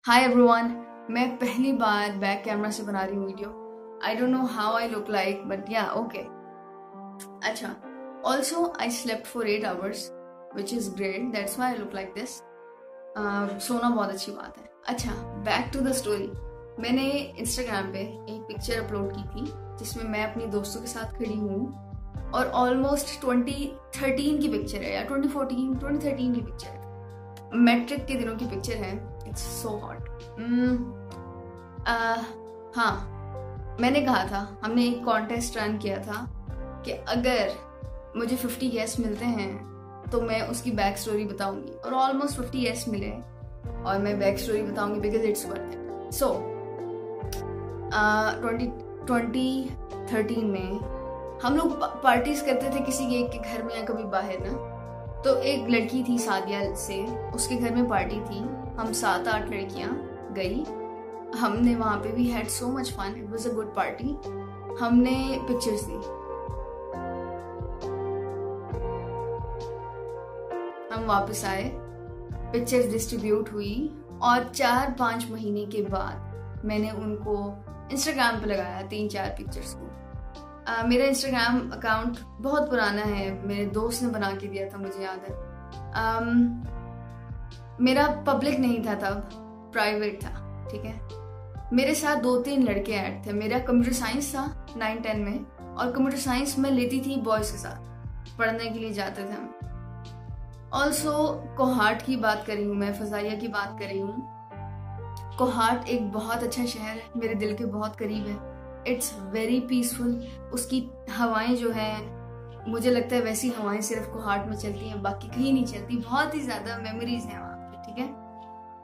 Hi everyone, मैं पहली बार back camera से बना रही हूँ video. I don't know how I look like but या ओके। अच्छा, also I slept for 8 hours which is great, that's why I look like this. सोना बहुत अच्छी बात है। अच्छा, बैक टू द स्टोरी। मैंने इंस्टाग्राम पे एक पिक्चर अपलोड की थी जिसमें मैं अपनी दोस्तों के साथ खड़ी हूँ और ऑलमोस्ट 2013 की पिक्चर है या 2013 की पिक्चर है। मैट्रिक के दिनों की पिक्चर है। It's so hot. हाँ, मैंने कहा था, हमने एक कॉन्टेस्ट रन किया था कि अगर मुझे 50 यस मिलते हैं तो मैं उसकी बैक स्टोरी बताऊंगी, और ऑलमोस्ट 50 यस मिले और मैं बैक स्टोरी बताऊंगी बिकॉज इट्स वर्थ इट। सो 2013 में हम लोग पार्टीज करते थे किसी एक के घर में या कभी बाहर ना। तो एक लड़की थी सादिया से, उसके घर में पार्टी थी। हम 7-8 लड़कियां गई। हमने वहां पे भी had so much fun, it was a good party. हमने पिक्चर्स दी, हम वापस आए, पिक्चर्स डिस्ट्रीब्यूट हुई और 4-5 महीने के बाद मैंने उनको इंस्टाग्राम पे लगाया 3-4 पिक्चर्स को। मेरा इंस्टाग्राम अकाउंट बहुत पुराना है, मेरे दोस्त ने बना के दिया था, मुझे याद है। मेरा पब्लिक नहीं था तब, प्राइवेट था, ठीक है। मेरे साथ 2-3 लड़के ऐड थे। मेरा कंप्यूटर साइंस था 9-10 में, और कंप्यूटर साइंस में लेती थी बॉयज के साथ, पढ़ने के लिए जाते थे हम। ऑल्सो कोहाट की बात कर रही हूँ मैं, फजाइया की बात कर रही हूँ। कोहाट एक बहुत अच्छा शहर है, मेरे दिल के बहुत करीब है। It's very peaceful. उसकी हवाएं जो है, मुझे लगता है वैसी हवाएं सिर्फ कोहाट में चलती हैं, बाकी कहीं नहीं चलती। बहुत ही ज्यादा मेमोरीज हैं वहाँ पे, ठीक है।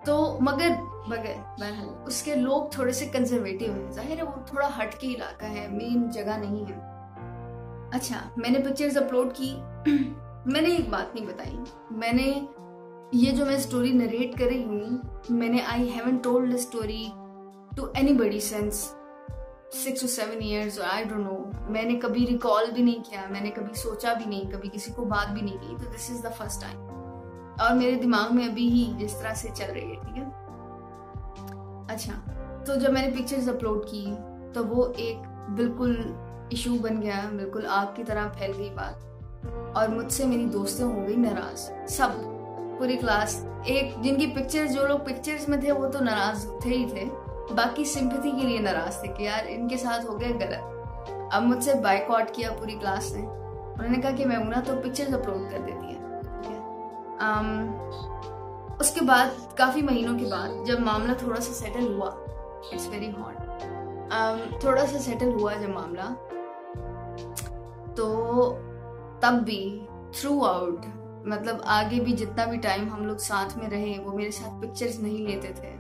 तो मगर बहरहाल उसके लोग थोड़े से कंजर्वेटिव हैं। जाहिर है वो थोड़ा हटके इलाका है, मेन जगह नहीं है। अच्छा, मैंने पिक्चर्स अपलोड की। मैंने एक बात नहीं बताई, मैंने ये जो मैं स्टोरी नरेट कर रही हूँ, मैंने I haven't told the story to anybody since 6 or 7 years, I don't know. मैंने कभी रिकॉल भी नहीं किया, मैंने कभी सोचा भी नहीं, कभी किसी को बात भी नहीं की। तो this is the first time, और मेरे दिमाग में अभी ही जिस तरह से चल रही है, ठीक है। अच्छा, तो जब मैंने पिक्चर्स अपलोड की तो वो एक बिल्कुल इशू बन गया, बिल्कुल आग की तरह फैल गई बात, और मुझसे मेरी दोस्तें हो गई नाराज। सब, पूरी क्लास, एक जिनकी पिक्चर्स, जो लोग पिक्चर्स में थे वो तो नाराज थे ही थे, बाकी सिंपैथी के लिए नाराज थे कि यार इनके साथ हो गया गलत। अब मुझसे बायकॉट किया पूरी क्लास ने। उन्होंने कहा कि मैमूना तो पिक्चर्स अपलोड कर देती है, ठीक है। उसके बाद काफी महीनों के बाद जब मामला थोड़ा सा सेटल हुआ, इट्स वेरी हॉट, थोड़ा सा सेटल हुआ जब मामला, तो तब भी थ्रू आउट, मतलब आगे भी जितना भी टाइम हम लोग साथ में रहे, वो मेरे साथ पिक्चर्स नहीं लेते थे,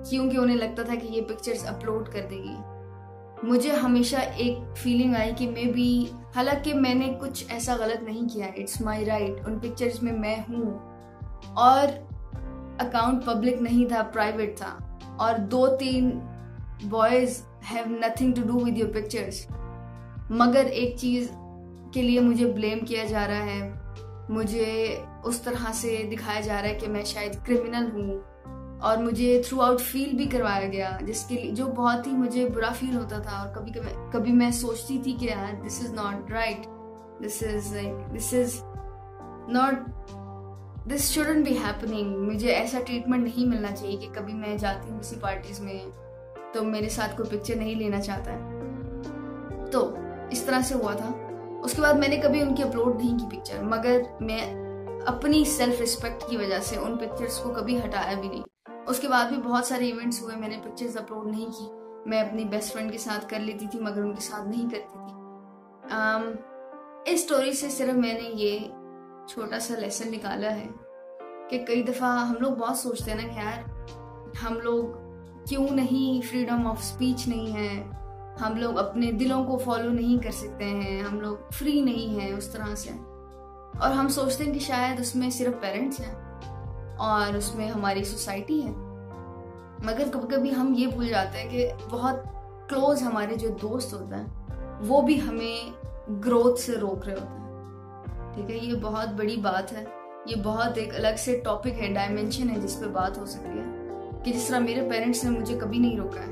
क्योंकि उन्हें लगता था कि ये पिक्चर्स अपलोड कर देगी। मुझे हमेशा एक फीलिंग आई कि मे बी, हालांकि मैंने कुछ ऐसा गलत नहीं किया, इट्स माय राइट, उन पिक्चर्स में मैं हूँ, और अकाउंट पब्लिक नहीं था, प्राइवेट था, और 2-3 boys have nothing to do with your pictures. मगर एक चीज के लिए मुझे ब्लेम किया जा रहा है, मुझे उस तरह से दिखाया जा रहा है कि मैं शायद क्रिमिनल हूँ, और मुझे थ्रू आउट फील भी करवाया गया, जिसके लिए जो बहुत ही मुझे बुरा फील होता था। और कभी मैं सोचती थी कि यार this is not right, this shouldn't be happening. मुझे ऐसा ट्रीटमेंट नहीं मिलना चाहिए कि कभी मैं जाती हूँ किसी पार्टीज में तो मेरे साथ कोई पिक्चर नहीं लेना चाहता है। तो इस तरह से हुआ था। उसके बाद मैंने कभी उनकी अपलोड नहीं की पिक्चर, मगर मैं अपनी सेल्फ रिस्पेक्ट की वजह से उन पिक्चर्स को कभी हटाया भी नहीं। उसके बाद भी बहुत सारे इवेंट्स हुए, मैंने पिक्चर्स अपलोड नहीं की। मैं अपनी बेस्ट फ्रेंड के साथ कर लेती थी, मगर उनके साथ नहीं करती थी। इस स्टोरी से सिर्फ मैंने ये छोटा सा लेसन निकाला है कि कई दफ़ा हम लोग बहुत सोचते हैं ना कि यार हम लोग क्यों नहीं, फ्रीडम ऑफ स्पीच नहीं है, हम लोग अपने दिलों को फॉलो नहीं कर सकते हैं, हम लोग फ्री नहीं हैं उस तरह से। और हम सोचते हैं कि शायद उसमें सिर्फ पेरेंट्स हैं और उसमें हमारी सोसाइटी है, मगर कभी कभी हम ये भूल जाते हैं कि बहुत क्लोज हमारे जो दोस्त होते हैं वो भी हमें ग्रोथ से रोक रहे होते हैं, ठीक है। ये बहुत बड़ी बात है, ये बहुत एक अलग से टॉपिक है, डायमेंशन है जिस पे बात हो सकती है। कि जिस तरह मेरे पेरेंट्स ने मुझे कभी नहीं रोका है।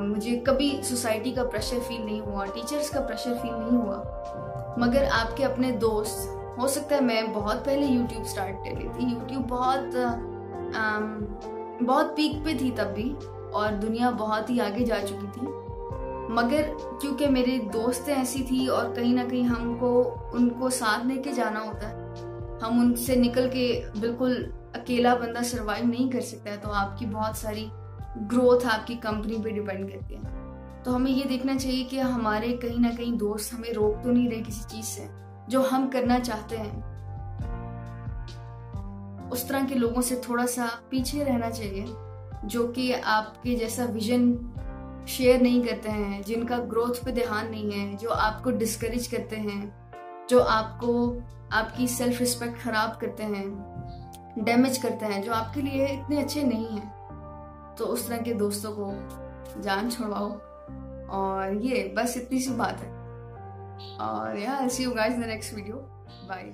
मुझे कभी सोसाइटी का प्रेशर फील नहीं हुआ, टीचर्स का प्रेशर फील नहीं हुआ। मगर आपके अपने दोस्त, हो सकता है मैं बहुत पहले यूट्यूब स्टार्ट कर ली थी, यूट्यूब बहुत पीक पे थी तब भी, और दुनिया बहुत ही आगे जा चुकी थी। मगर क्योंकि मेरे दोस्तें ऐसी थी और कहीं ना कहीं हमको उनको साथ लेके जाना होता है, हम उनसे निकल के बिल्कुल अकेला बंदा सरवाइव नहीं कर सकता है, तो आपकी बहुत सारी ग्रोथ आपकी कंपनी पे डिपेंड करती है। तो हमें ये देखना चाहिए कि हमारे कहीं ना कहीं दोस्त हमें रोक तो नहीं रहे किसी चीज से जो हम करना चाहते हैं। उस तरह के लोगों से थोड़ा सा पीछे रहना चाहिए, जो कि आपके जैसा विजन शेयर नहीं करते हैं, जिनका ग्रोथ पे ध्यान नहीं है, जो आपको डिस्करेज करते हैं, जो आपको आपकी सेल्फ रिस्पेक्ट खराब करते हैं, डैमेज करते हैं, जो आपके लिए इतने अच्छे नहीं हैं। तो उस तरह के दोस्तों को जान छुड़वाओ। और ये बस इतनी सी बात है। और यार, see you guys in the next video. Bye.